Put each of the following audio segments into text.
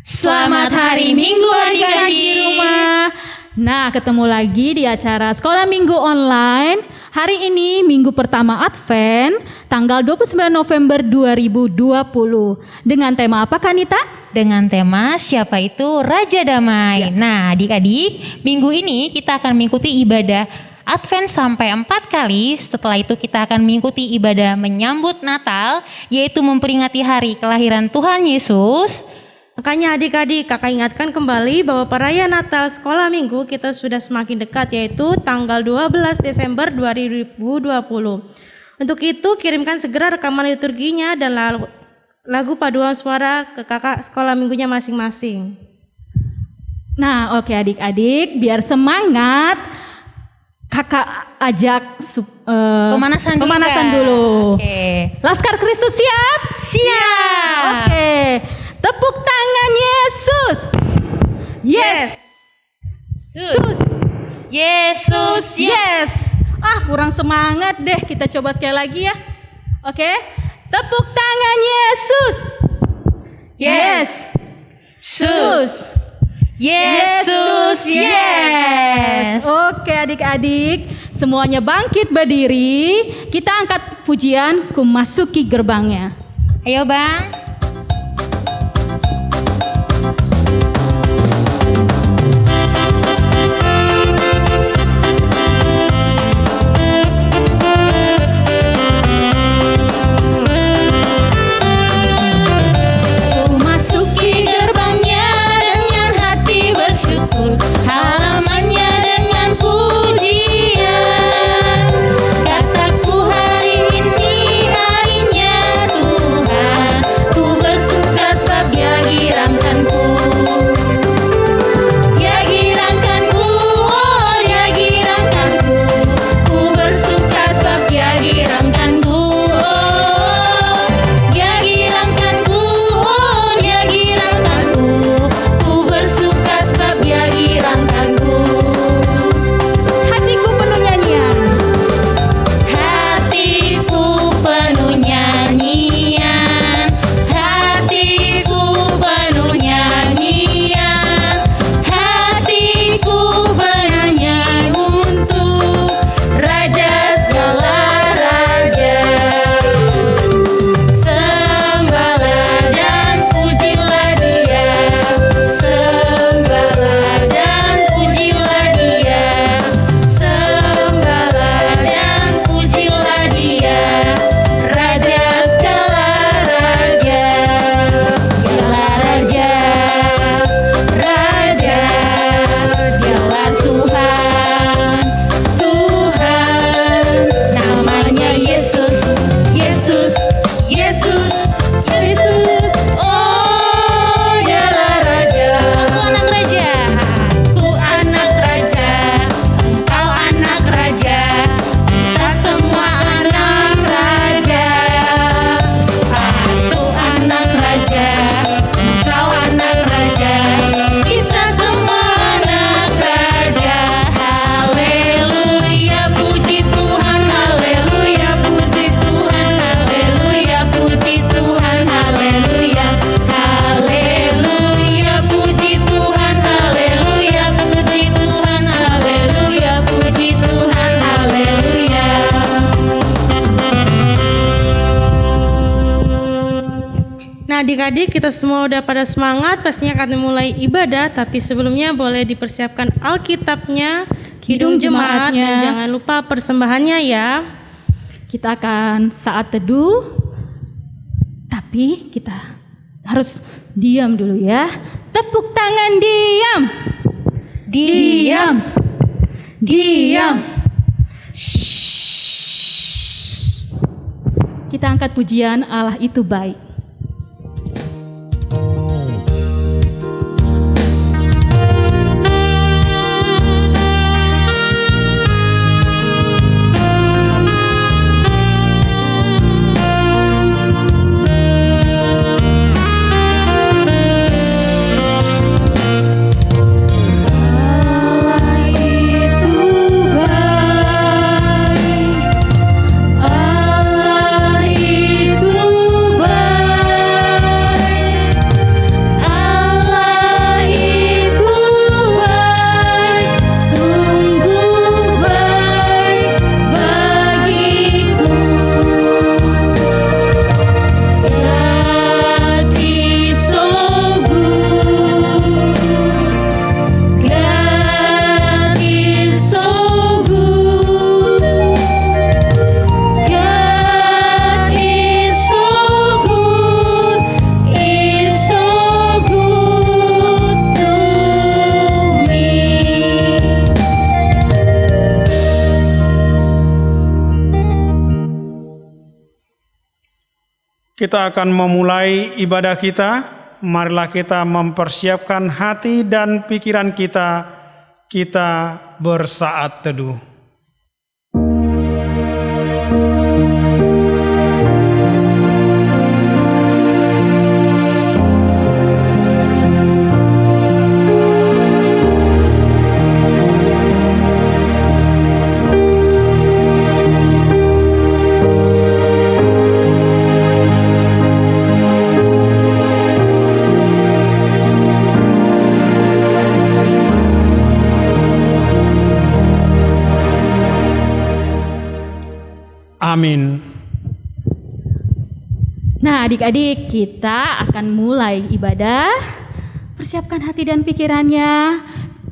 Selamat hari Minggu adik-adik di rumah. Nah, ketemu lagi di acara Sekolah Minggu Online. Hari ini Minggu pertama Advent, tanggal 29 November 2020. Dengan tema apa, Kanita? Dengan tema siapa itu Raja Damai. Nah, adik-adik, minggu ini kita akan mengikuti ibadah Advent sampai 4 kali. Setelah itu kita akan mengikuti ibadah menyambut Natal, yaitu memperingati hari kelahiran Tuhan Yesus. Makanya adik-adik, kakak ingatkan kembali bahwa perayaan Natal sekolah minggu kita sudah semakin dekat, yaitu tanggal 12 Desember 2020. Untuk itu kirimkan segera rekaman liturginya dan lagu paduan suara ke kakak sekolah minggunya masing-masing. Nah, oke adik-adik, biar semangat, kakak ajak pemanasan dulu. Oke. Laskar Kristus siap? Siap. Oke. Tepuk tangan Yesus. Yes. Yesus. Yesus. Yes. Kurang semangat deh. Kita coba sekali lagi ya. Oke. Tepuk tangan Yesus. Yes. Yesus. Yesus. Yes. Oke adik-adik, semuanya bangkit berdiri. Kita angkat pujian, ku masuki gerbangnya. Ayo Bang. Halamannya dengan pujian, kataku hari ini harinya Tuhan, ku bersuka sebab Dia girangkanku. Dia girangkanku, oh Dia girangkanku, ku bersuka sebab Dia girangkanku. Oh, Dia girangkanku, oh Dia girangkanku, ku bersuka sebab Dia girangkanku. Hatiku penuh nyanyian. Hatiku penuh nyanyian, hatiku penuh nyanyian, hatiku bernyanyi untuk Raja segala raja. Sembahlah dan pujilah Dia, sembahlah dan pujilah Dia, sembahlah dan pujilah Dia, Raja segala raja. Dialah Raja, Raja, Dialah Tuhan, Tuhan, namanya Yesus, Yesus, Yesus, Yesus. Oh, Dialah Raja. Aku anak Raja, aku anak Raja, engkau anak Raja, kita semua anak Raja. Aku anak Raja, engkau anak Raja, kita semua anak Raja. Haleluya, puji Tuhan, haleluya, puji Tuhan, haleluya, puji Tuhan, haleluya, haleluya, puji Tuhan, haleluya, puji Tuhan, haleluya, puji Tuhan, haleluya. Nah adik-adik, kita semua udah pada semangat, pastinya akan mulai ibadah. Tapi sebelumnya boleh dipersiapkan Alkitabnya, Kidung Jemaat, Jemaatnya. dan jangan lupa persembahannya ya. Kita akan saat teduh, tapi kita harus diam dulu ya. Tepuk tangan, diam. Diam. Diam. Shh. Kita angkat pujian Allah itu baik. Allah itu baik. Kita akan memulai ibadah kita. Marilah kita mempersiapkan hati dan pikiran kita. Kita bersaat teduh. Amin. Nah, adik-adik, kita akan mulai ibadah. Persiapkan hati dan pikirannya.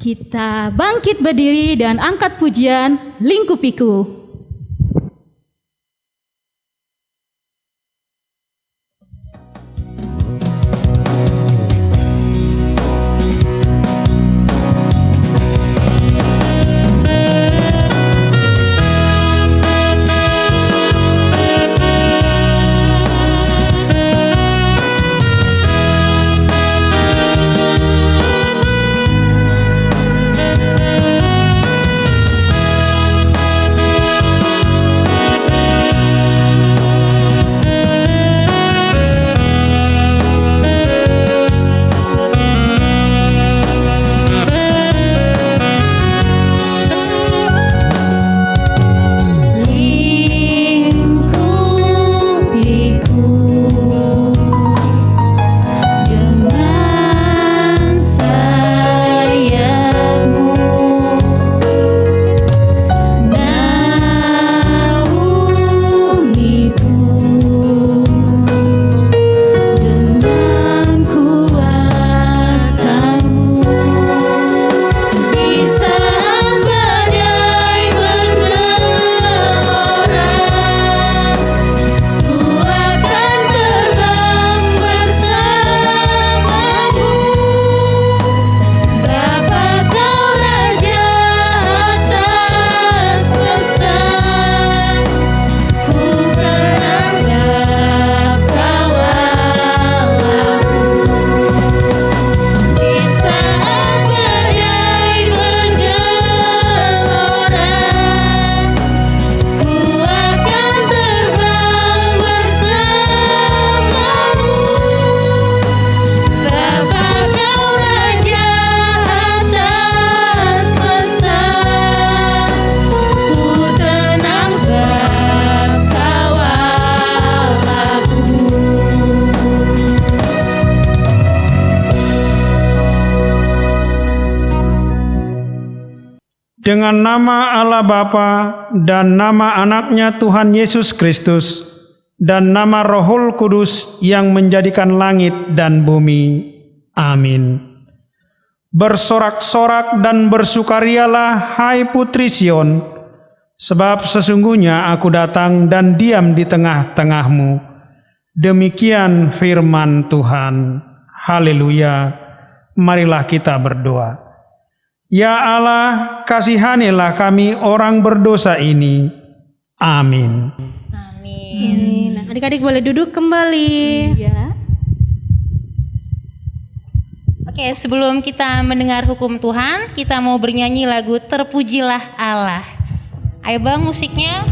Kita bangkit berdiri dan angkat pujian Lingkupiku. Dengan nama Allah Bapa dan nama anaknya Tuhan Yesus Kristus dan nama Rohul Kudus yang menjadikan langit dan bumi. Amin. Bersorak-sorak dan bersukarialah, hai putri Sion, sebab sesungguhnya aku datang dan diam di tengah-tengahmu. Demikian firman Tuhan. Haleluya. Marilah kita berdoa. Ya Allah, kasihanilah kami orang berdosa ini. Amin. Amin. Nah, adik-adik boleh duduk kembali. Ya. Oke, sebelum kita mendengar hukum Tuhan, kita mau bernyanyi lagu Terpujilah Allah. Ayo Bang, musiknya.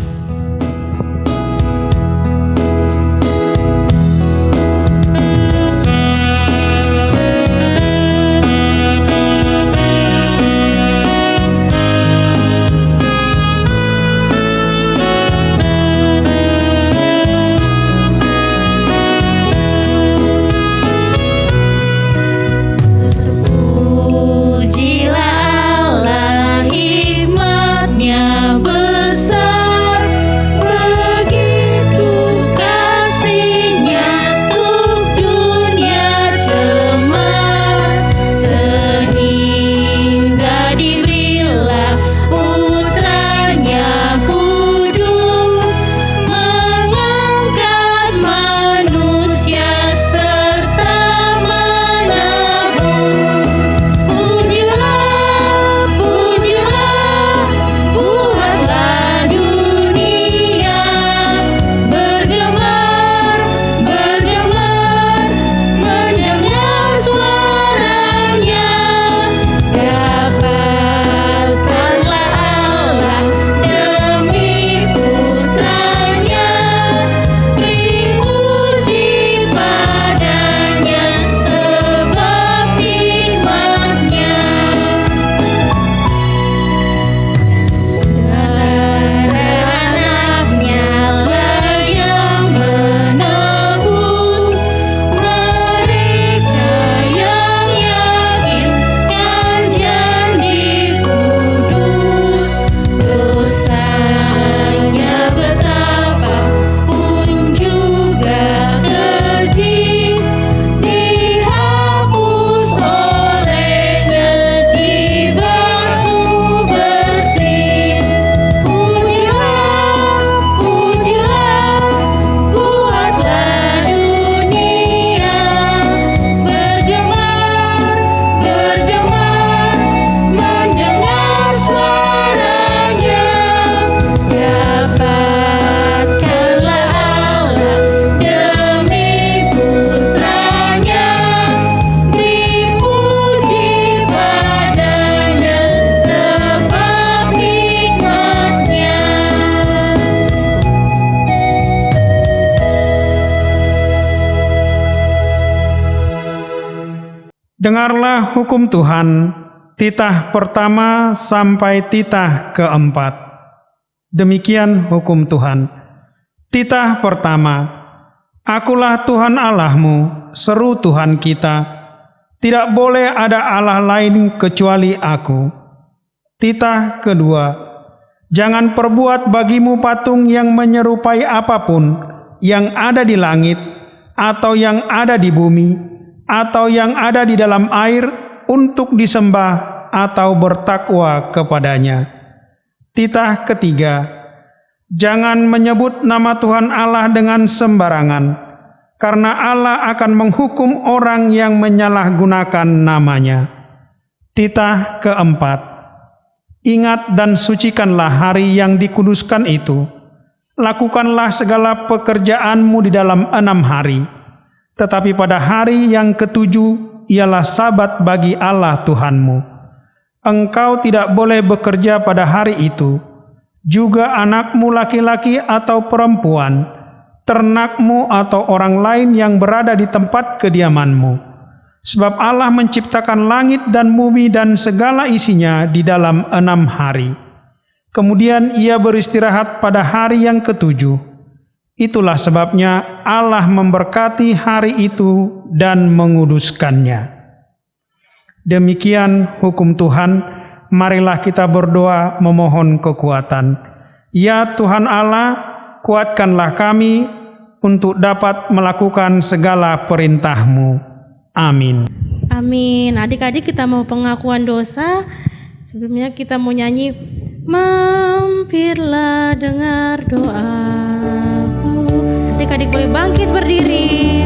Pujilah Allah, hikmat-Nya besar. Dengarlah hukum Tuhan, titah pertama sampai titah keempat. Demikian hukum Tuhan. Titah pertama, Akulah Tuhan Allahmu, seru Tuhan kita. Tidak boleh ada Allah lain kecuali Aku. Titah kedua, jangan perbuat bagimu patung yang menyerupai apapun yang ada di langit, atau yang ada di bumi, atau yang ada di dalam air untuk disembah atau bertakwa kepadanya. Titah ketiga, jangan menyebut nama Tuhan Allah dengan sembarangan, karena Allah akan menghukum orang yang menyalahgunakan namanya. Titah keempat, ingat dan sucikanlah hari yang dikuduskan itu. Lakukanlah segala pekerjaanmu di dalam 6 hari. Tetapi pada hari yang ketujuh ialah sabat bagi Allah Tuhanmu. Engkau tidak boleh bekerja pada hari itu, juga anakmu laki-laki atau perempuan, ternakmu atau orang lain yang berada di tempat kediamanmu. Sebab Allah menciptakan langit dan bumi dan segala isinya di dalam 6 hari. Kemudian Ia beristirahat pada hari yang ketujuh. Itulah sebabnya Allah memberkati hari itu dan menguduskannya. Demikian hukum Tuhan. Marilah kita berdoa memohon kekuatan. Ya Tuhan Allah, kuatkanlah kami untuk dapat melakukan segala perintah-Mu. Amin. Amin. Adik-adik, kita mau pengakuan dosa. Sebelumnya kita mau nyanyi, mampirlah dengar doaku. Adik-adik boleh bangkit berdiri.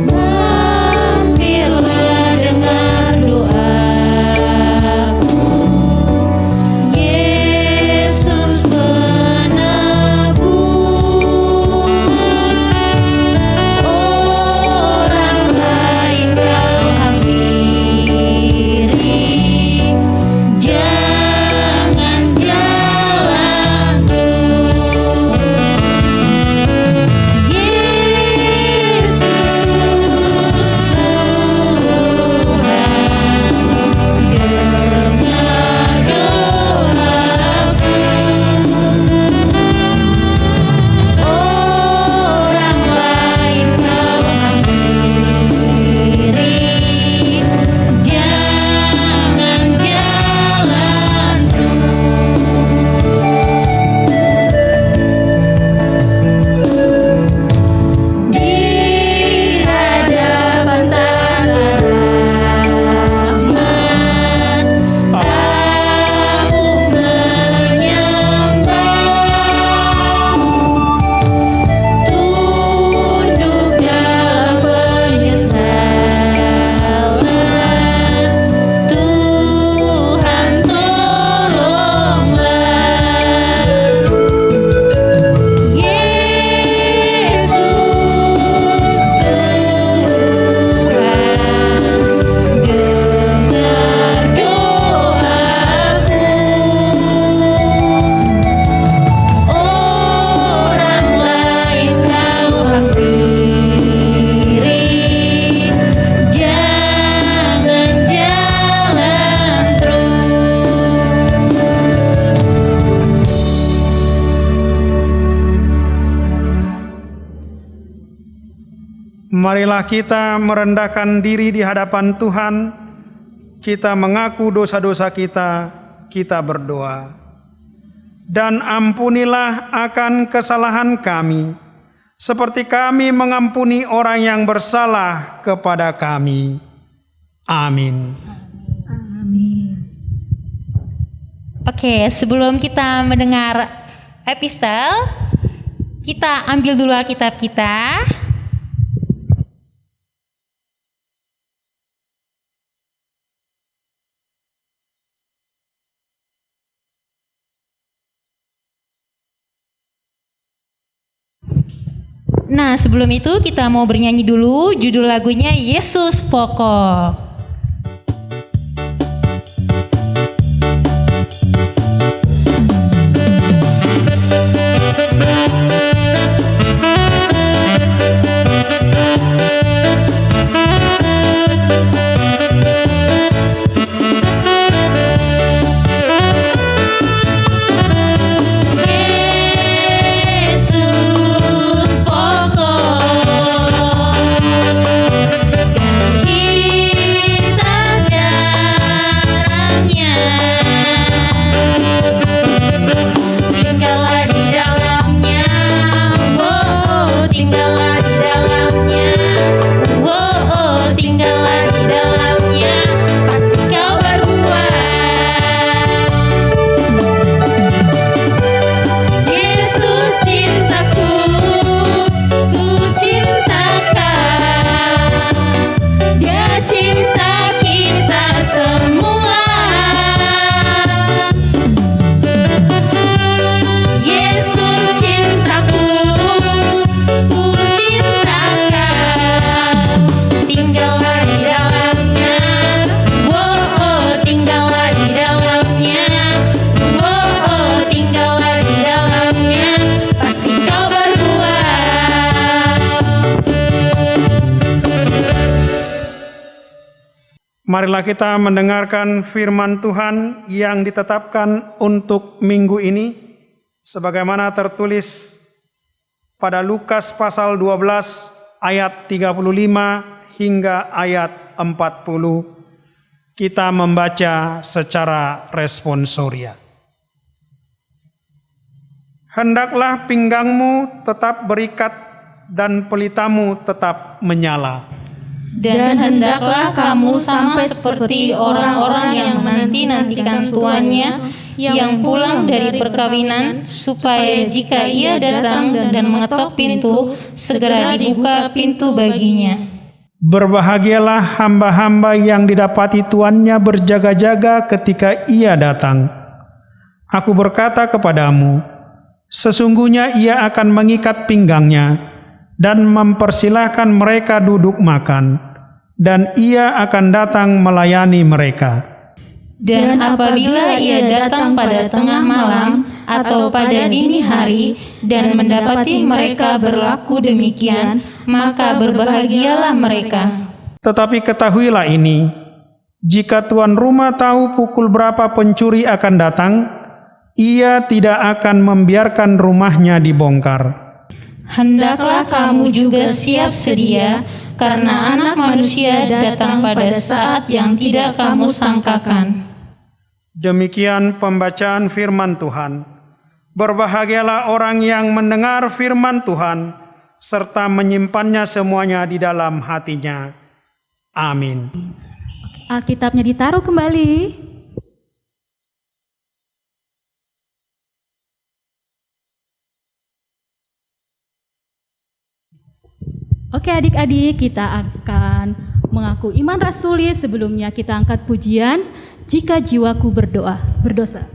Mampirlah dengar doaku, Yesus Marilah kita merendahkan diri di hadapan Tuhan, kita mengaku dosa-dosa kita, kita berdoa. Dan ampunilah akan kesalahan kami, seperti kami mengampuni orang yang bersalah kepada kami. Amin. Oke, sebelum kita mendengar epistel, kita ambil dulu Alkitab kita. Nah, sebelum itu kita mau bernyanyi dulu, judul lagunya Yesus Pokok. Yesus pokok, kita jarangnya, tinggallah di dalamnya, oh tinggallah di dalamnya, oh tinggallah di dalamnya, pasti kau berbuah. Yesus cintaku, ku cintakan, Dia cinta kita semua. Yesus cintaku, ku cintakan, tinggallah di dalamnya, oh tinggallah di dalamnya, oh tinggallah di dalamnya, pasti kau berbuah. Marilah kita mendengarkan firman Tuhan yang ditetapkan untuk minggu ini, sebagaimana tertulis pada Lukas pasal 12 ayat 35 hingga ayat 40. Kita membaca secara responsoria. Hendaklah pinggangmu tetap berikat dan pelitamu tetap menyala. Dan hendaklah kamu sama seperti orang-orang yang menanti-nantikan tuannya yang pulang dari perkawinan, supaya jika ia datang dan mengetok pintu, segera dibuka pintu baginya. Berbahagialah hamba-hamba yang didapati tuannya berjaga-jaga ketika ia datang. Aku berkata kepadamu, sesungguhnya ia akan mengikat pinggangnya dan mempersilahkan mereka duduk makan, dan ia akan datang melayani mereka. Dan apabila ia datang pada tengah malam atau pada dini hari dan mendapati mereka berlaku demikian, maka berbahagialah mereka. Tetapi ketahuilah ini, jika tuan rumah tahu pukul berapa pencuri akan datang, ia tidak akan membiarkan rumahnya dibongkar. Hendaklah kamu juga siap sedia, karena Anak Manusia datang pada saat yang tidak kamu sangkakan. Demikian pembacaan firman Tuhan. Berbahagialah orang yang mendengar firman Tuhan, serta menyimpannya semuanya di dalam hatinya. Amin. Alkitabnya ditaruh kembali. Oke adik-adik, kita akan mengaku iman rasuli. Sebelumnya kita angkat pujian, jika jiwaku berdosa.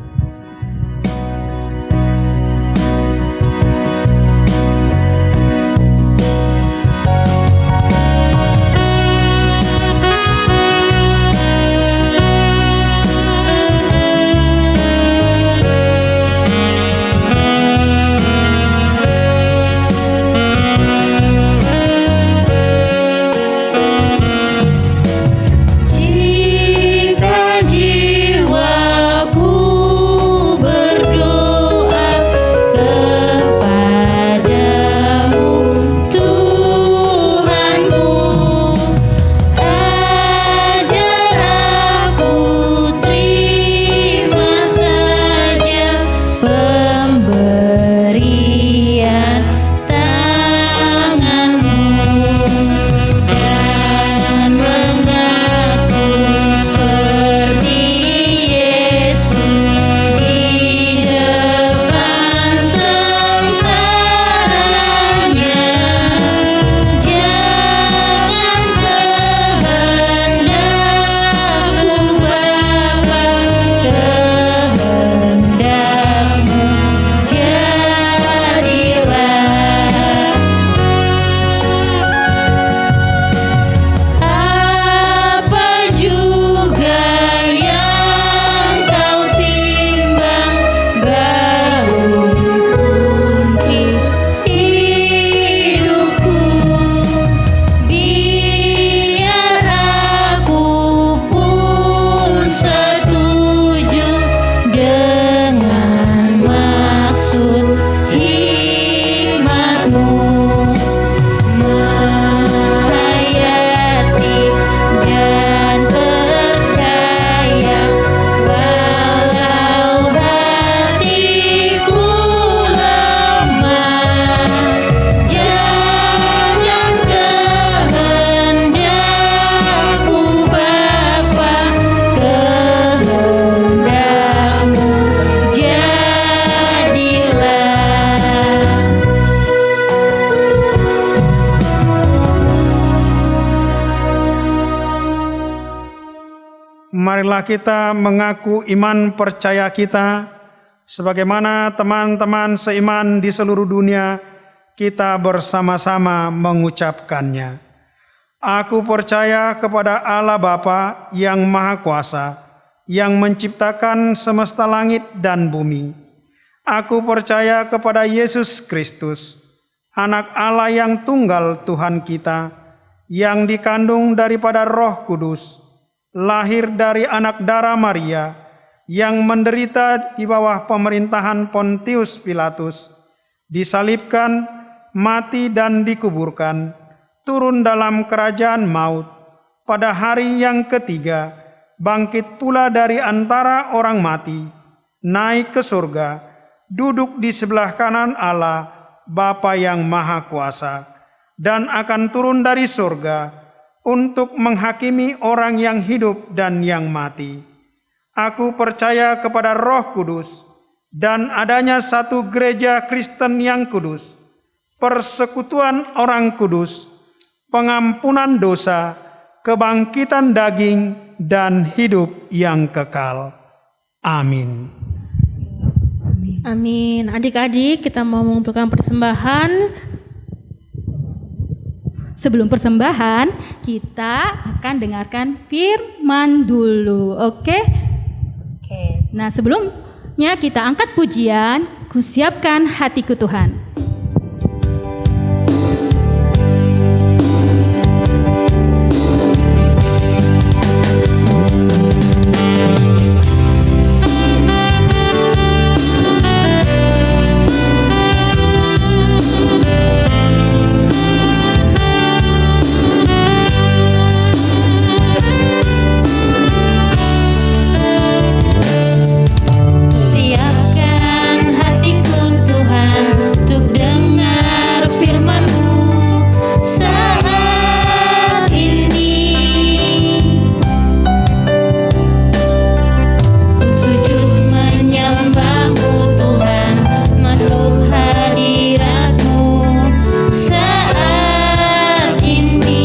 Jika jiwaku marilah kita mengaku iman percaya kita, sebagaimana teman-teman seiman di seluruh dunia, kita bersama-sama mengucapkannya. Aku percaya kepada Allah Bapa yang Maha Kuasa, yang menciptakan semesta langit dan bumi. Aku percaya kepada Yesus Kristus, Anak Allah yang tunggal Tuhan kita, yang dikandung daripada Roh Kudus, lahir dari anak darah Maria, yang menderita di bawah pemerintahan Pontius Pilatus, disalibkan, mati dan dikuburkan, turun dalam kerajaan maut, pada hari yang ketiga, bangkit pula dari antara orang mati, naik ke surga, duduk di sebelah kanan Allah, Bapa yang Maha Kuasa, dan akan turun dari surga untuk menghakimi orang yang hidup dan yang mati. Aku percaya kepada Roh Kudus dan adanya satu gereja Kristen yang kudus, persekutuan orang kudus, pengampunan dosa, kebangkitan daging, dan hidup yang kekal. Amin. Amin. Adik-adik, kita mau mengumpulkan persembahan. Sebelum persembahan, kita akan dengarkan firman dulu, oke? Oke. Nah, sebelumnya kita angkat pujian, Kusiapkan hatiku Tuhan. Siapkan hatiku Tuhan untuk dengar firman-Mu saat ini. Ku sujud menyembah-Mu Tuhan, masuk hadirat-Mu saat ini.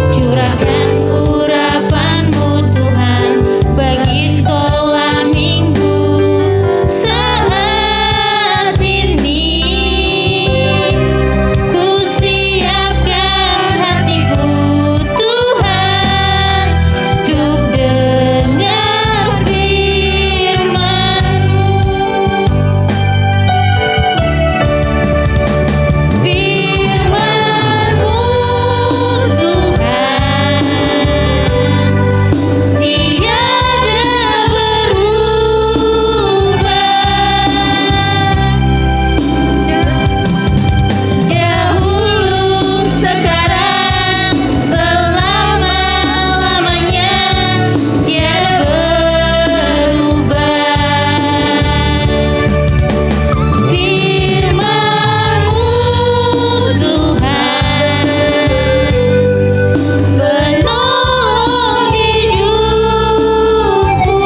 Curahkan urapan-Mu Tuhan bagi sekolah minggu saat ini. Ku siapkan hatiku Tuhan untuk dengar firman-Mu. Firman-Mu Tuhan tiada berubah. Dahulu, sekarang, selama-lamanya tiada berubah. Firman-Mu Tuhan penolong hidupku.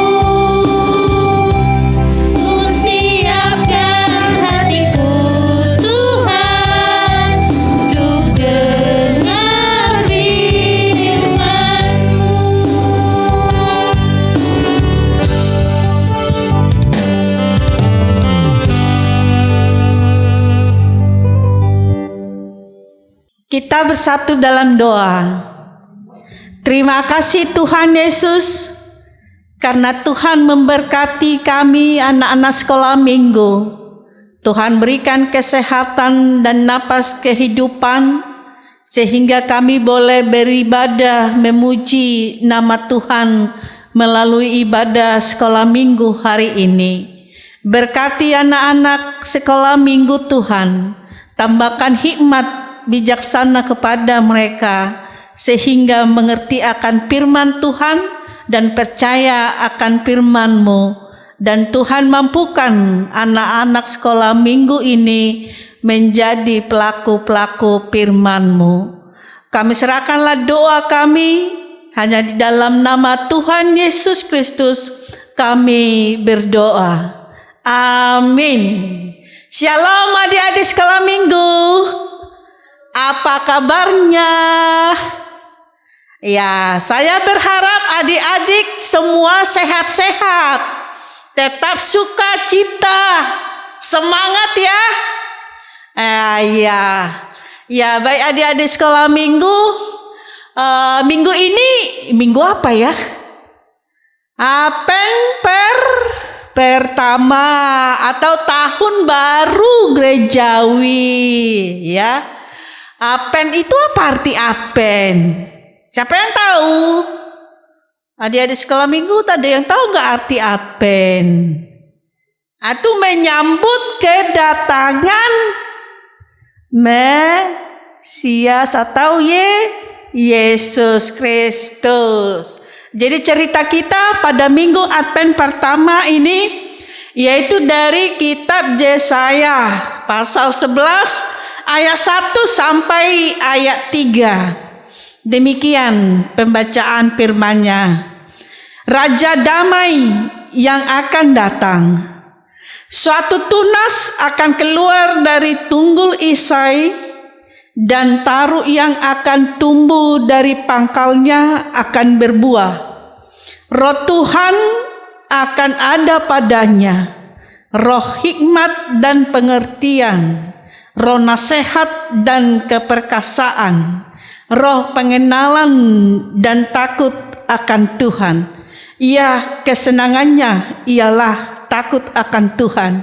Ku siapkan hatiku Tuhan untuk dengar Kita bersatu dalam doa. Terima kasih Tuhan Yesus, karena Tuhan memberkati kami anak-anak sekolah minggu. Tuhan berikan kesehatan dan napas kehidupan, sehingga kami boleh beribadah memuji nama Tuhan melalui ibadah sekolah minggu hari ini. Berkati anak-anak sekolah minggu Tuhan, tambahkan hikmat bijaksana kepada mereka, sehingga mengerti akan firman Tuhan dan percaya akan firman-Mu. Dan Tuhan mampukan anak-anak sekolah minggu ini menjadi pelaku-pelaku firman-Mu. Kami serahkanlah doa kami, hanya di dalam nama Tuhan Yesus Kristus kami berdoa. Amin. Shalom adik-adik sekolah minggu. Apa kabarnya? Ya, saya berharap adik-adik semua sehat-sehat, tetap sukacita, semangat ya. Ya baik adik-adik sekolah minggu. Minggu ini minggu apa ya? Advent pertama atau tahun baru gerejawi ya. Advent itu apa arti Advent? Siapa yang tahu? Adik-adik sekolah minggu ada yang tahu nggak arti Advent? Itu menyambut kedatangan Mesias atau Yesus Kristus. Jadi cerita kita pada minggu Advent pertama ini yaitu dari kitab Yesaya pasal 11 ayat 1 sampai ayat 3. Demikian pembacaan firman-Nya. Raja damai yang akan datang. Suatu tunas akan keluar dari tunggul Isai, dan taru yang akan tumbuh dari pangkalnya akan berbuah. Roh Tuhan akan ada padanya, roh hikmat dan pengertian, roh nasihat dan keperkasaan, roh pengenalan dan takut akan Tuhan. Kesenangannya ialah takut akan Tuhan.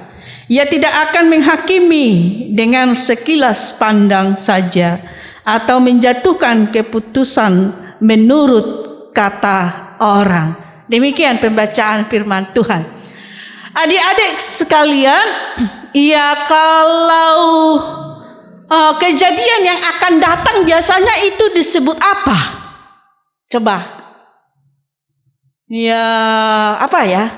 Ia tidak akan menghakimi dengan sekilas pandang saja atau menjatuhkan keputusan menurut kata orang. Demikian pembacaan firman Tuhan. Adik-adik sekalian, kalau kejadian yang akan datang biasanya itu disebut apa? Coba. Apa ya?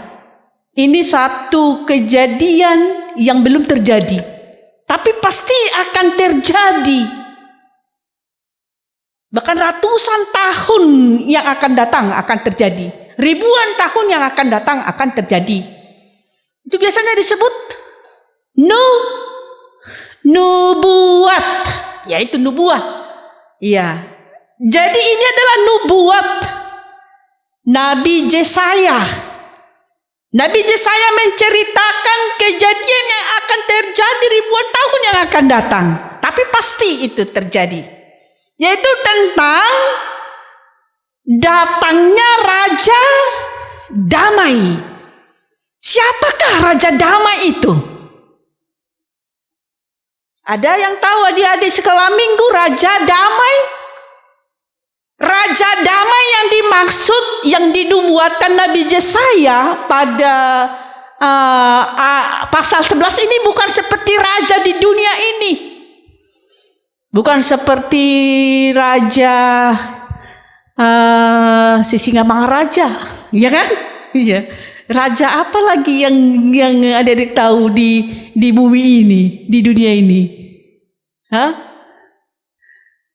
Ini satu kejadian yang belum terjadi, tapi pasti akan terjadi. Bahkan ratusan tahun yang akan datang akan terjadi. Ribuan tahun yang akan datang akan terjadi. Itu biasanya disebut nubuat, yaitu nubuat. Jadi ini adalah nubuat Nabi Yesaya. Nabi Yesaya menceritakan kejadian yang akan terjadi ribuan tahun yang akan datang. Tapi pasti itu terjadi. Yaitu tentang datangnya Raja Damai. Siapakah Raja Damai itu? Ada yang tahu adik-adik sekolah minggu Raja Damai? Raja Damai yang dimaksud, yang dinubuatkan Nabi Yesaya pada pasal 11 ini bukan seperti raja di dunia ini. Bukan seperti raja Sisingamangaraja, ya kan? Iya. Raja apa lagi yang adik-adik tahu di bumi ini, di dunia ini?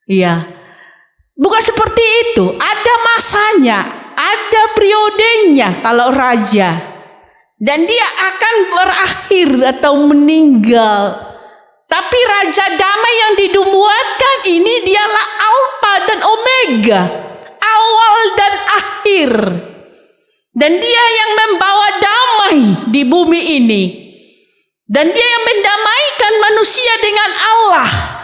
Iya. Bukan seperti itu, ada masanya, ada periodenya kalau raja. Dan dia akan berakhir atau meninggal. Tapi Raja Damai yang dinubuatkan ini dialah Alfa dan Omega, awal dan akhir. Dan dia yang membawa damai di bumi ini. Dan dia yang mendamaikan manusia dengan Allah.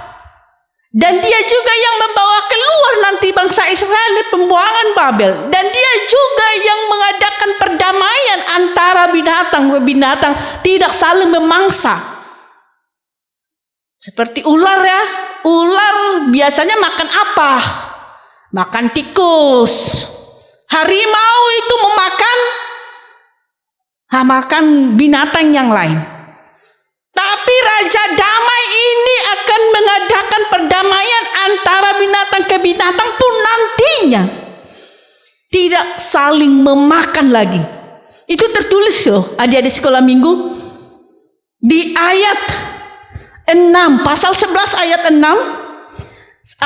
Dan dia juga yang membawa keluar nanti bangsa Israel dari pembuangan Babel. Dan dia juga yang mengadakan perdamaian antara binatang tidak saling memangsa. Seperti ular ya. Ular biasanya makan apa? Makan tikus. Harimau itu makan binatang yang lain. Tapi Raja Damai ini akan mengadakan perdamaian antara binatang ke binatang pun nantinya tidak saling memakan lagi. Itu tertulis loh adik-adik sekolah minggu di ayat 6, pasal 11 ayat 6,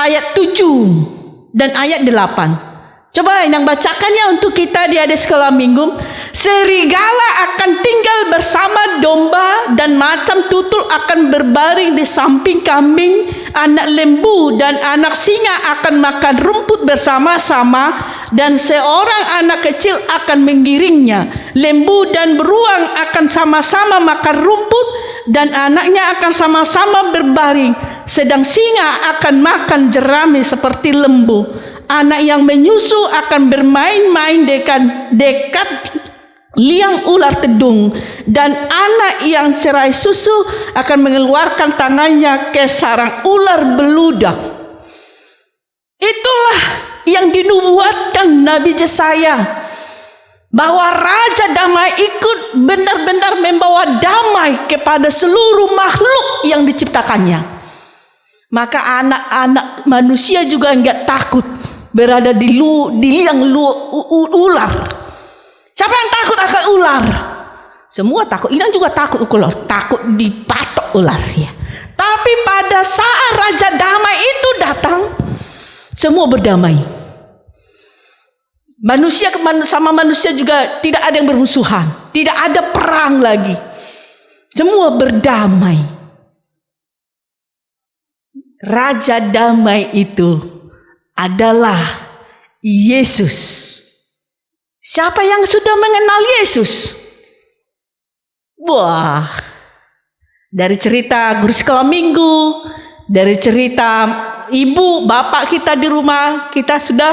ayat 7 dan ayat 8. Coba yang bacakannya untuk kita di adik sekolah minggu. Serigala akan tinggal bersama domba dan macan tutul akan berbaring di samping kambing. Anak lembu dan anak singa akan makan rumput bersama-sama dan seorang anak kecil akan menggiringnya. Lembu dan beruang akan sama-sama makan rumput dan anaknya akan sama-sama berbaring. Sedang singa akan makan jerami seperti lembu. Anak yang menyusu akan bermain-main dekat liang ular tedung, dan anak yang cerai susu akan mengeluarkan tangannya ke sarang ular beludak. Itulah yang dinubuatkan Nabi Yesaya, bahwa Raja Damai ikut benar-benar membawa damai kepada seluruh makhluk yang diciptakannya. Maka anak-anak manusia juga enggak takut berada di liang ular. Siapa yang takut akan ular? Semua takut. Inang juga takut ular. Takut dipatok ular ya. Tapi pada saat Raja Damai itu datang, semua berdamai. Manusia sama manusia juga tidak ada yang bermusuhan. Tidak ada perang lagi. Semua berdamai. Raja Damai itu adalah Yesus. Siapa yang sudah mengenal Yesus? Wah, dari cerita guru sekolah minggu, dari cerita ibu, bapak kita di rumah, kita sudah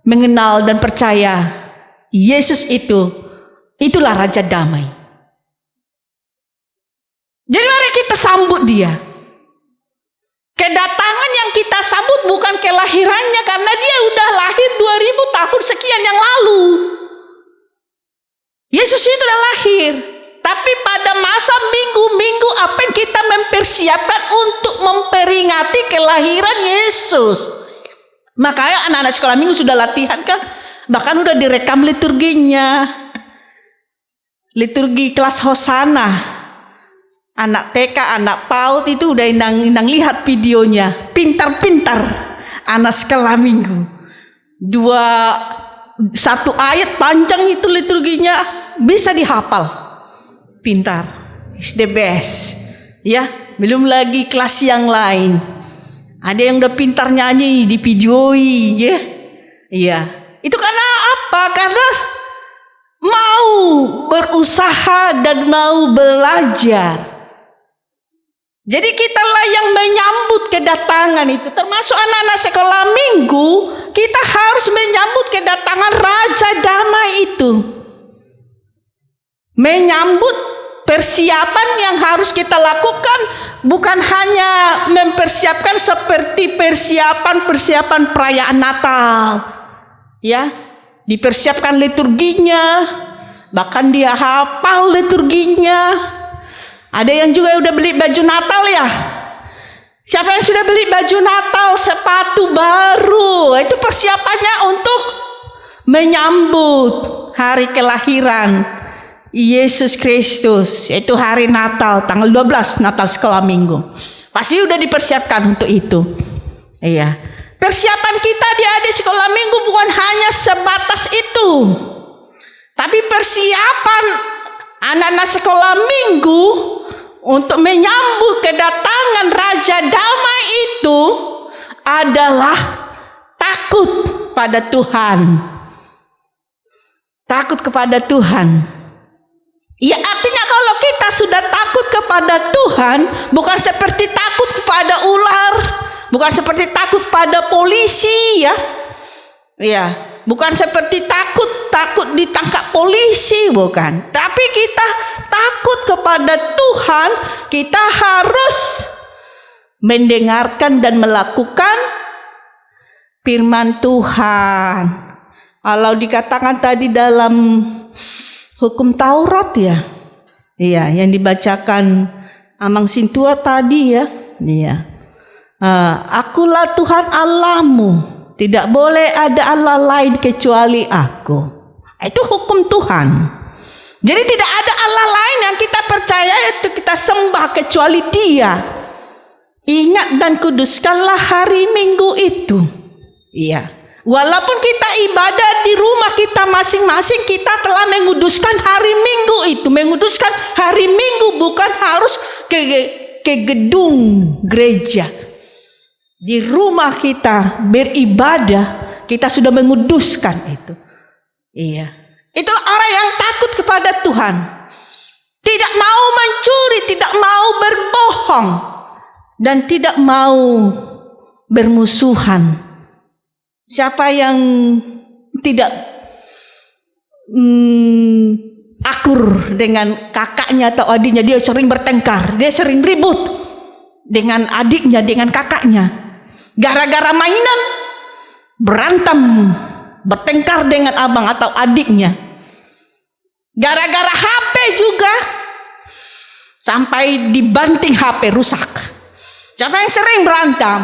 mengenal dan percaya Yesus itulah Raja Damai. Jadi mari kita sambut dia. Kedatangan yang kita sambut bukan kelahirannya, karena dia udah lahir 2000 tahun sekian yang lalu. Yesus itu sudah lahir. Tapi pada masa minggu-minggu apa yang kita mempersiapkan untuk memperingati kelahiran Yesus. Makanya anak-anak sekolah minggu sudah latihan kan? Bahkan udah direkam liturginya. Liturgi kelas Hosana. Anak TK, anak PAUD itu udah inang lihat videonya. Pintar-pintar anak sekolah minggu. Satu ayat panjang itu liturginya bisa dihafal. Pintar, is the best. Ya, belum lagi kelas yang lain. Ada yang udah pintar nyanyi di videoi, ya. Iya. Itu karena apa? Karena mau berusaha dan mau belajar. Jadi kitalah yang menyambut kedatangan itu, termasuk anak-anak sekolah minggu, kita harus menyambut kedatangan Raja Damai itu. Menyambut persiapan yang harus kita lakukan bukan hanya mempersiapkan seperti persiapan perayaan Natal. Ya, dipersiapkan liturginya, bahkan dia hafal liturginya. Ada yang juga udah beli baju Natal ya? Siapa yang sudah beli baju Natal, sepatu baru? Itu persiapannya untuk menyambut hari kelahiran Yesus Kristus, yaitu hari Natal, tanggal 12 Natal sekolah minggu. Pasti udah dipersiapkan untuk itu. Iya. Persiapan kita di adik sekolah minggu bukan hanya sebatas itu. Tapi persiapan anak-anak sekolah minggu untuk menyambut kedatangan Raja Damai itu adalah takut pada Tuhan. Takut kepada Tuhan. Ya, artinya kalau kita sudah takut kepada Tuhan, bukan seperti takut kepada ular, bukan seperti takut pada polisi ya. Ya, bukan seperti takut ditangkap polisi, bukan. Tapi kita takut kepada Tuhan, kita harus mendengarkan dan melakukan firman Tuhan. Kalau dikatakan tadi dalam hukum Taurat ya, iya, yang dibacakan Amang Sintua tadi ya, iya. Akulah Tuhan Allahmu, tidak boleh ada Allah lain kecuali Aku. Itu hukum Tuhan. Jadi tidak ada Allah lain yang kita percaya itu kita sembah kecuali Dia. Ingat dan kuduskanlah hari Minggu itu. Iya. Walaupun kita ibadah di rumah kita masing-masing kita telah menguduskan hari Minggu itu. Menguduskan hari Minggu bukan harus ke gedung gereja. Di rumah kita beribadah, kita sudah menguduskan itu. Iya. Itulah orang yang takut kepada Tuhan. Tidak mau mencuri, tidak mau berbohong, dan tidak mau bermusuhan. Siapa yang tidak akur dengan kakaknya atau adiknya, dia sering bertengkar, dia sering ribut dengan adiknya, dengan kakaknya. Gara-gara mainan, berantem, bertengkar dengan abang atau adiknya. Gara-gara HP juga, sampai dibanting HP rusak. Siapa yang sering berantem?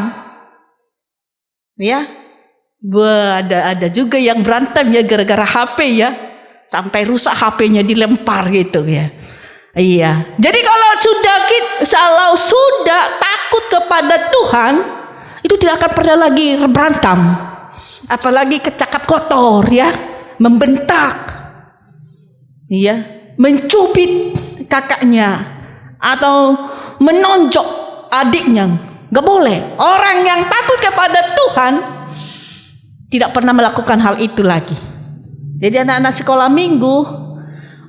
Ya, ada juga yang berantem ya gara-gara HP ya, sampai rusak HP-nya, dilempar gitu ya. Iya. Jadi kalau sudah takut kepada Tuhan, itu tidak akan pernah lagi berantem, apalagi kecakap kotor ya, membentak, iya, mencubit kakaknya atau menonjok adiknya. Gak boleh. Orang yang takut kepada Tuhan tidak pernah melakukan hal itu lagi. Jadi anak-anak sekolah minggu,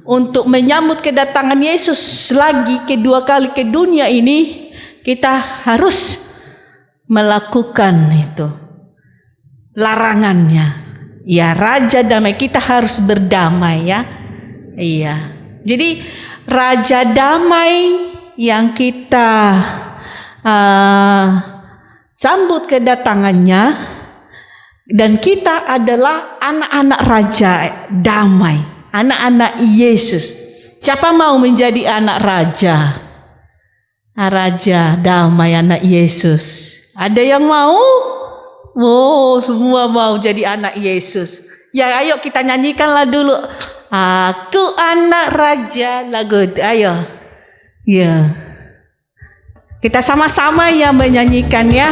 untuk menyambut kedatangan Yesus lagi kedua kali ke dunia ini, kita harus melakukan itu larangannya. Ya, Raja Damai, kita harus berdamai ya. Iya. Jadi Raja Damai yang kita sambut kedatangannya, dan kita adalah anak-anak Raja Damai, anak-anak Yesus. Siapa mau menjadi anak Raja? Raja Damai, anak Yesus. Ada yang mau? Oh, semua mau jadi anak Yesus. Ya, ayo kita nyanyikanlah dulu. Aku anak Raja, lagu itu. Ayo. Ya. Kita sama-sama ya menyanyikan ya.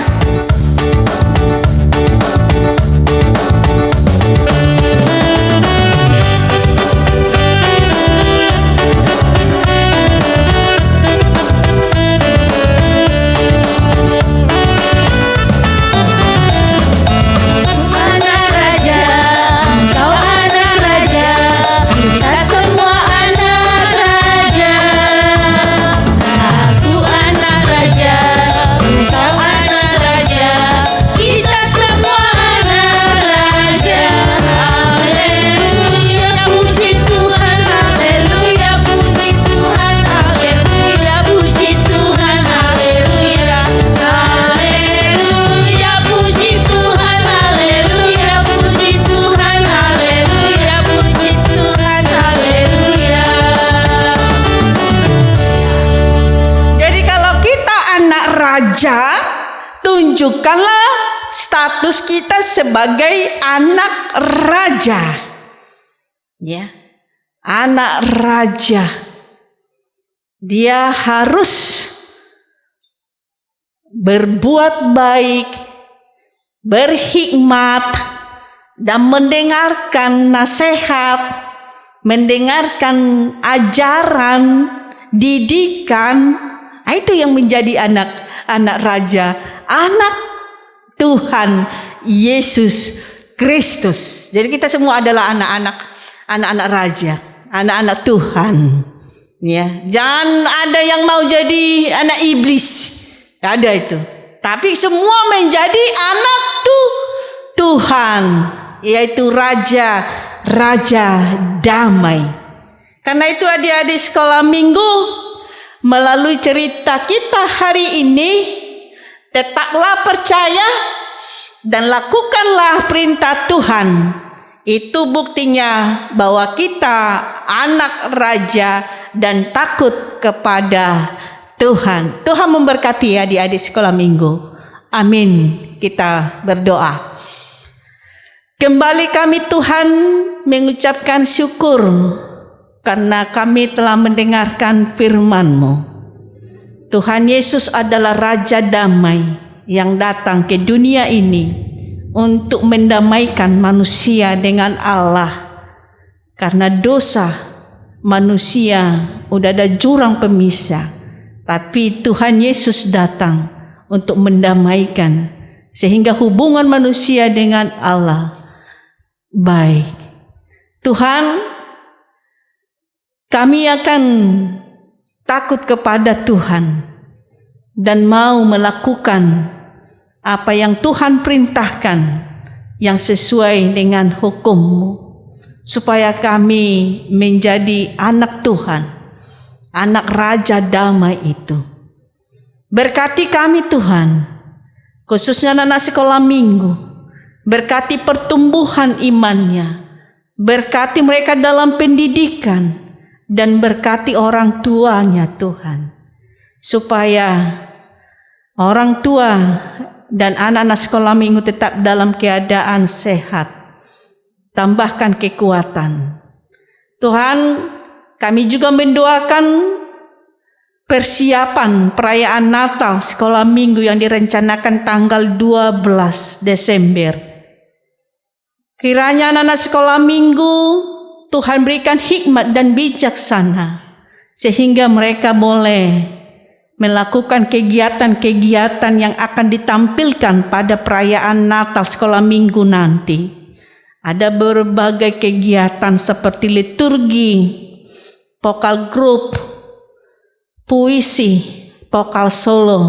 Tunjukkanlah status kita sebagai anak raja. Ya. Anak raja. Dia harus berbuat baik, berhikmat, dan mendengarkan nasihat, mendengarkan ajaran, didikan. Itu yang menjadi anak raja, anak Tuhan Yesus Kristus. Jadi kita semua adalah anak-anak raja, anak-anak Tuhan. Ya, jangan ada yang mau jadi anak iblis. Ada itu. Tapi semua menjadi anak Tuhan, yaitu raja damai. Karena itu adik-adik sekolah minggu, melalui cerita kita hari ini, tetaplah percaya dan lakukanlah perintah Tuhan. Itu buktinya bahwa kita anak raja dan takut kepada Tuhan. Tuhan memberkati adik-adik sekolah minggu. Amin. Kita berdoa. Kembali kami Tuhan mengucapkan syukur karena kami telah mendengarkan firman-Mu. Tuhan Yesus adalah Raja Damai yang datang ke dunia ini untuk mendamaikan manusia dengan Allah. Karena dosa manusia udah ada jurang pemisah, tapi Tuhan Yesus datang untuk mendamaikan sehingga hubungan manusia dengan Allah baik. Tuhan, kami akan takut kepada Tuhan dan mau melakukan apa yang Tuhan perintahkan yang sesuai dengan hukum-Mu, supaya kami menjadi anak Tuhan, anak Raja Damai itu. Berkati kami Tuhan, khususnya anak sekolah minggu, berkati pertumbuhan imannya, berkati mereka dalam pendidikan, dan berkati orang tuanya Tuhan, supaya orang tua dan anak-anak sekolah minggu tetap dalam keadaan sehat. Tambahkan kekuatan. Tuhan, kami juga mendoakan persiapan perayaan Natal sekolah minggu yang direncanakan tanggal 12 Desember. Kiranya anak-anak sekolah minggu Tuhan berikan hikmat dan bijaksana sehingga mereka boleh melakukan kegiatan-kegiatan yang akan ditampilkan pada perayaan Natal sekolah minggu nanti. Ada berbagai kegiatan seperti liturgi, vokal grup, puisi, vokal solo.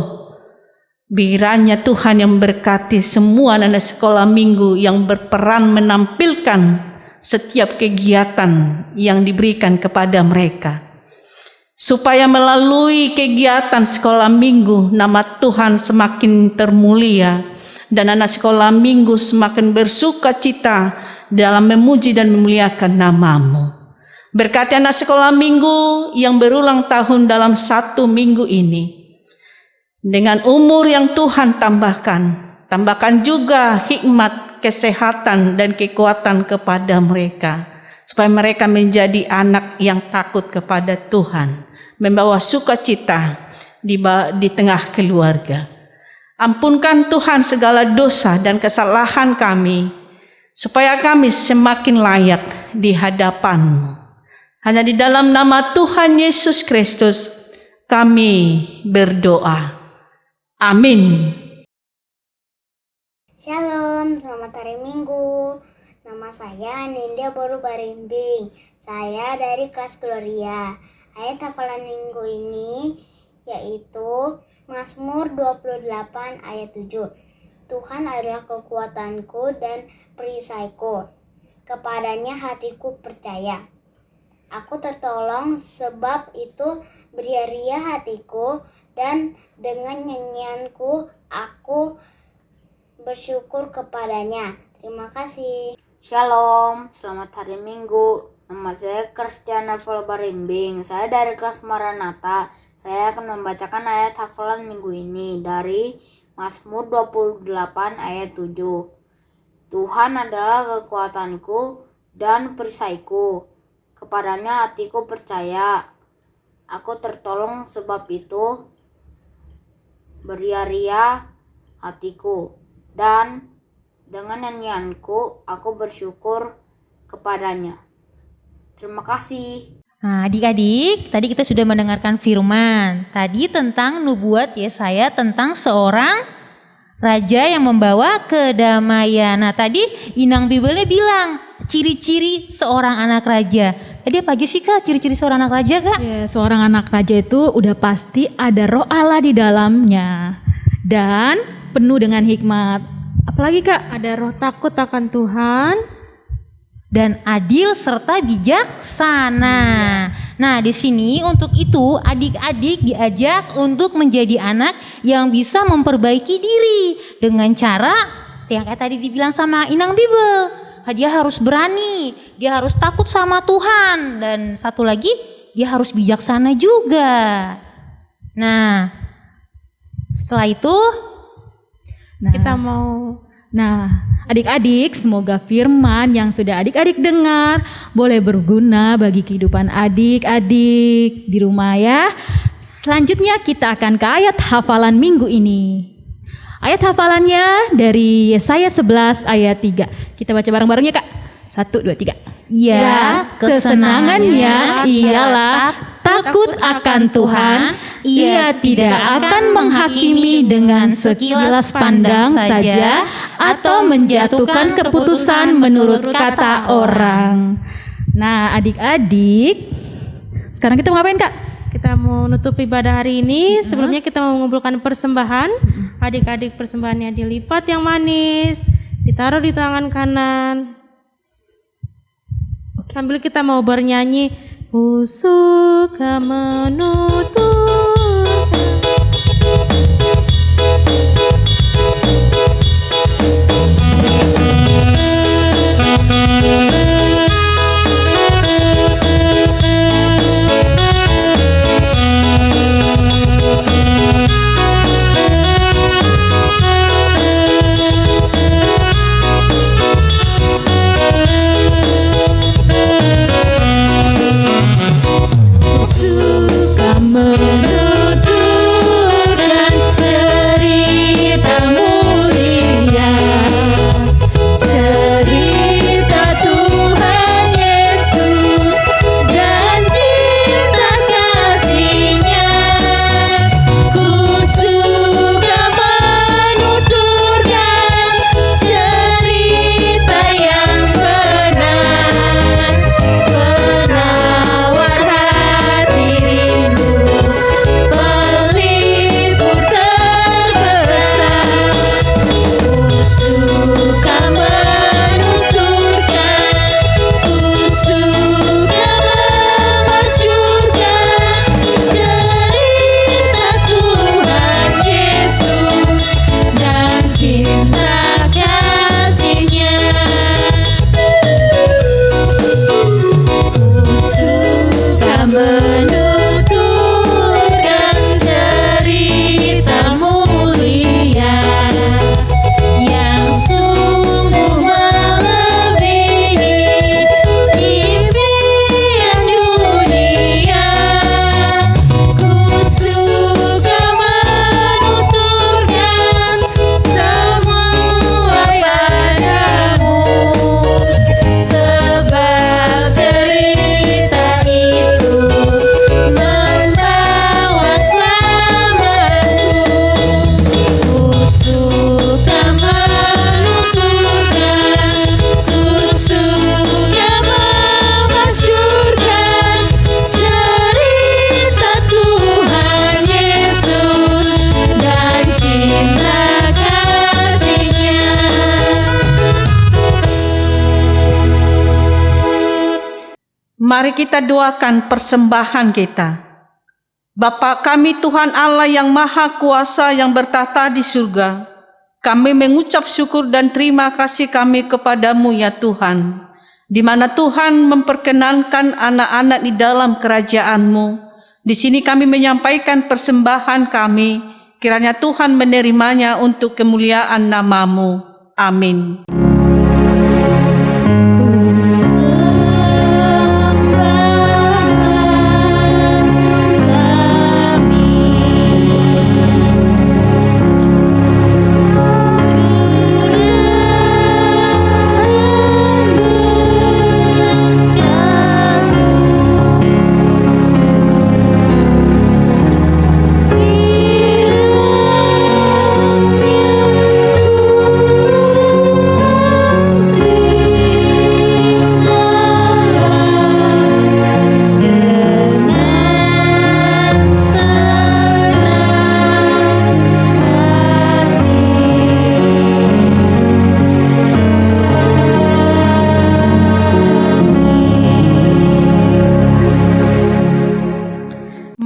Kiranya Tuhan yang memberkati semua anak sekolah minggu yang berperan menampilkan setiap kegiatan yang diberikan kepada mereka, supaya melalui kegiatan sekolah minggu nama Tuhan semakin termulia dan anak sekolah minggu semakin bersuka cita dalam memuji dan memuliakan nama-Mu. Berkati anak sekolah minggu yang berulang tahun dalam 1 minggu ini dengan umur yang Tuhan tambahkan juga hikmat, kesehatan dan kekuatan kepada mereka, supaya mereka menjadi anak yang takut kepada Tuhan, membawa sukacita di tengah keluarga. Ampunkan Tuhan segala dosa dan kesalahan kami, supaya kami semakin layak di hadapan-Mu. Hanya di dalam nama Tuhan Yesus Kristus kami berdoa. Amin. Shalom, selamat hari Minggu. Nama saya Nindya Boru Barimbing. Saya dari kelas Gloria. Ayat hafalan minggu ini yaitu Mazmur 28 ayat 7. Tuhan adalah kekuatanku dan perisaiku. Kepadanya hatiku percaya. Aku tertolong, sebab itu beria-ria hatiku, dan dengan nyanyianku aku bersyukur kepadanya. Terima kasih. Shalom, selamat hari Minggu. Nama saya Kristiana Barimbing. Saya dari kelas Maranatha. Saya akan membacakan ayat hafalan minggu ini dari Mazmur 28 ayat 7. Tuhan adalah kekuatanku dan perisaiku. Kepadanya hatiku percaya. Aku tertolong, sebab itu beria-ria hatiku, dan dengan nyanyianku aku bersyukur kepadanya. Terima kasih. Nah, adik-adik, tadi kita sudah mendengarkan firman. Tadi tentang nubuat Yesaya tentang seorang raja yang membawa kedamaian. Nah, tadi inang Bibelnya bilang ciri-ciri seorang anak raja. Tadi apa aja sih Kak ciri-ciri seorang anak raja, Kak? Ya, seorang anak raja itu udah pasti ada roh Allah di dalamnya dan penuh dengan hikmat. Apalagi Kak? Ada roh takut akan Tuhan Dan adil serta bijaksana. Nah, di sini untuk itu adik-adik diajak untuk menjadi anak yang bisa memperbaiki diri dengan cara yang kayak tadi dibilang sama Inang Bibel. Dia harus berani, dia harus takut sama Tuhan, dan satu lagi dia harus bijaksana juga. Nah, setelah itu kita mau adik-adik, semoga firman yang sudah adik-adik dengar boleh berguna bagi kehidupan adik-adik di rumah ya. Selanjutnya kita akan ke ayat hafalan minggu ini. Ayat hafalannya dari Yesaya 11 ayat 3. Kita baca bareng-bareng ya Kak. 1, 2, 3. Ya, kesenangannya ialah takut akan Tuhan. Ia tidak akan menghakimi dengan sekilas pandang saja atau menjatuhkan keputusan menurut kata orang. Nah, adik-adik, sekarang kita mau ngapain, Kak? Kita mau nutup ibadah hari ini. Sebelumnya kita mau mengumpulkan persembahan. Adik-adik persembahannya dilipat yang manis, ditaruh di tangan kanan. Sambil kita mau bernyanyi, ku suka menutur. Suka menuturkan cerita mulia, cerita Tuhan Yesus dan cinta kasih-Nya. Ku suka menuturkan cerita yang benar, penawar hati rindu, pelipur terbesar. Ku suka menuturkan, ku suka memasyurkan cerita Tuhan Yesus dan cinta kasih-Nya. Ku suka menuturkan cerita mulia yang sungguh melebihi impian dunia. Ku suka menuturkan semua padamu, sebab cerita itu membawa selamatku. Ku suka menuturkan, ku suka memasyurkan cerita Tuhan Yesus dan cinta kasih-Nya. Mari kita doakan persembahan kita. Bapa kami Tuhan Allah yang Maha Kuasa yang bertahta di surga, kami mengucap syukur dan terima kasih kami kepadamu ya Tuhan, di mana Tuhan memperkenankan anak-anak di dalam kerajaan-Mu. Di sini kami menyampaikan persembahan kami, kiranya Tuhan menerimanya untuk kemuliaan nama-Mu. Amin.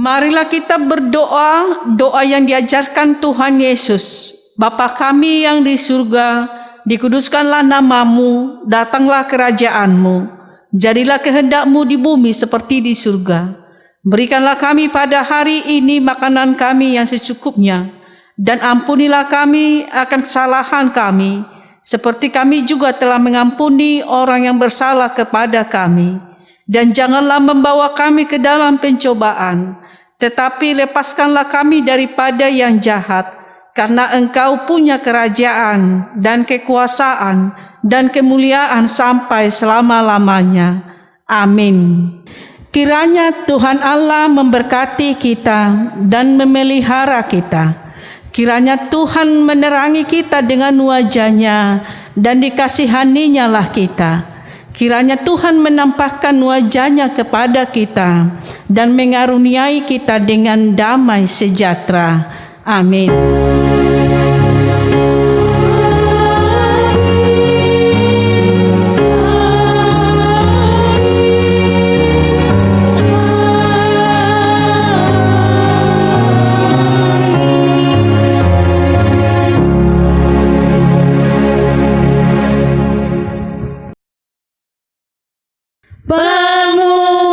Marilah kita berdoa, doa yang diajarkan Tuhan Yesus. Bapa kami yang di surga, dikuduskanlah nama-Mu, datanglah kerajaan-Mu. Jadilah kehendak-Mu di bumi seperti di surga. Berikanlah kami pada hari ini makanan kami yang secukupnya, dan ampunilah kami akan kesalahan kami, seperti kami juga telah mengampuni orang yang bersalah kepada kami. Dan janganlah membawa kami ke dalam pencobaan, tetapi lepaskanlah kami daripada yang jahat, karena Engkau punya kerajaan dan kekuasaan dan kemuliaan sampai selama-lamanya. Amin. Kiranya Tuhan Allah memberkati kita dan memelihara kita. Kiranya Tuhan menerangi kita dengan wajah-Nya dan dikasihani-Nya lah kita. Kiranya Tuhan menampakkan wajah-Nya kepada kita dan mengaruniai kita dengan damai sejahtera. Amin. Pengumuman.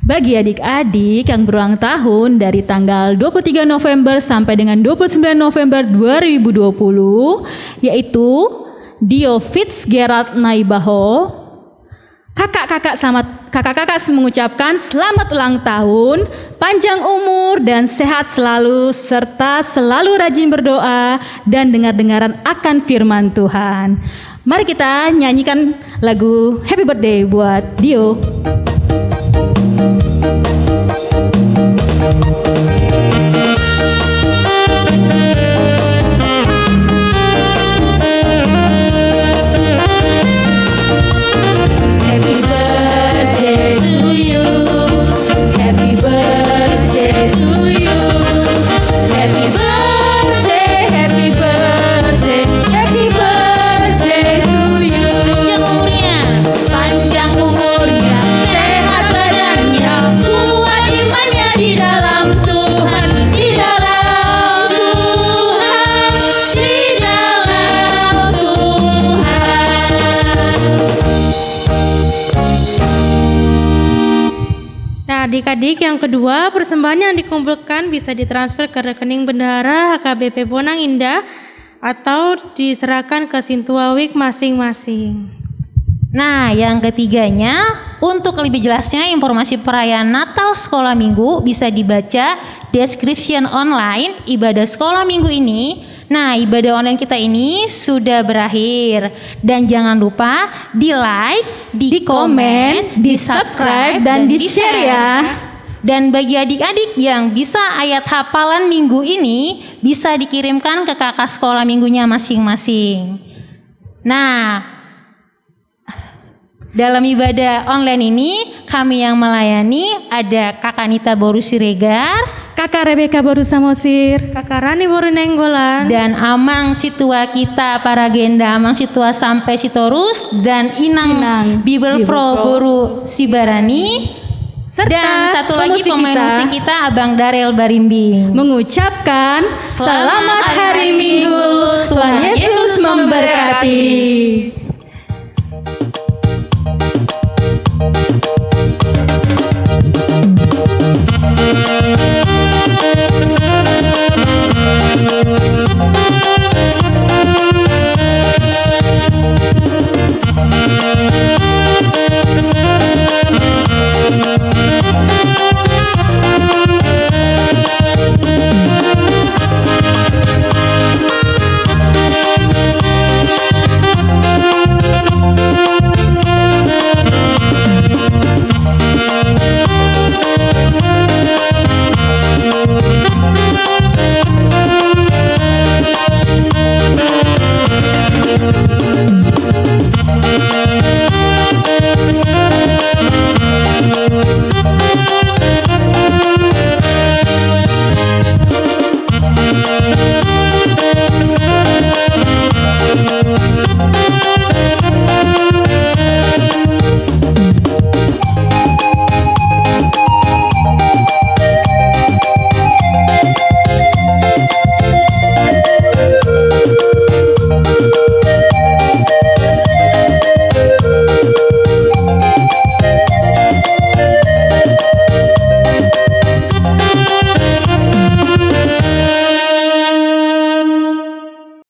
Bagi adik-adik yang berulang tahun dari tanggal 23 November sampai dengan 29 November 2020, yaitu Dio Fitzgerald Naibaho, kakak-kakak mengucapkan selamat ulang tahun, panjang umur dan sehat selalu, serta selalu rajin berdoa dan dengar-dengaran akan firman Tuhan. Mari kita nyanyikan lagu Happy Birthday buat Dio. Happy birthday to you. Happy birthday to you. Happy birthday, happy birthday, happy birthday to you. Panjang umurnya, sehat badannya, kuat imannya di dalam Tuhan, di dalam Tuhan, di dalam Tuhan. Nah, adik-adik, yang kedua, persembahan yang dikumpulkan bisa ditransfer ke rekening bendahara HKBP Bonang Indah atau diserahkan ke Sintuawik masing-masing. Nah, yang ketiganya, untuk lebih jelasnya informasi perayaan Natal Sekolah Minggu bisa dibaca description online ibadah sekolah minggu ini. Nah, ibadah online kita ini sudah berakhir. Dan jangan lupa di like, di komen, di subscribe, dan di share ya. Dan bagi adik-adik yang bisa ayat hafalan minggu ini, bisa dikirimkan ke kakak sekolah minggunya masing-masing. Nah, dalam ibadah online ini, kami yang melayani ada Kakak Nita Boru Siregar, Kakak Rebeka Boru Samosir, Kakak Rani Boru Nenggolan, dan Amang Situa kita para Genda Amang Situa sampai Sitorus, dan Inang Bibelfro Boru Sibarani, dan satu lagi pemain musik kita Abang Darel Barimbing. mengucapkan Selamat Selamat Hari Minggu, Tuhan Yesus memberkati.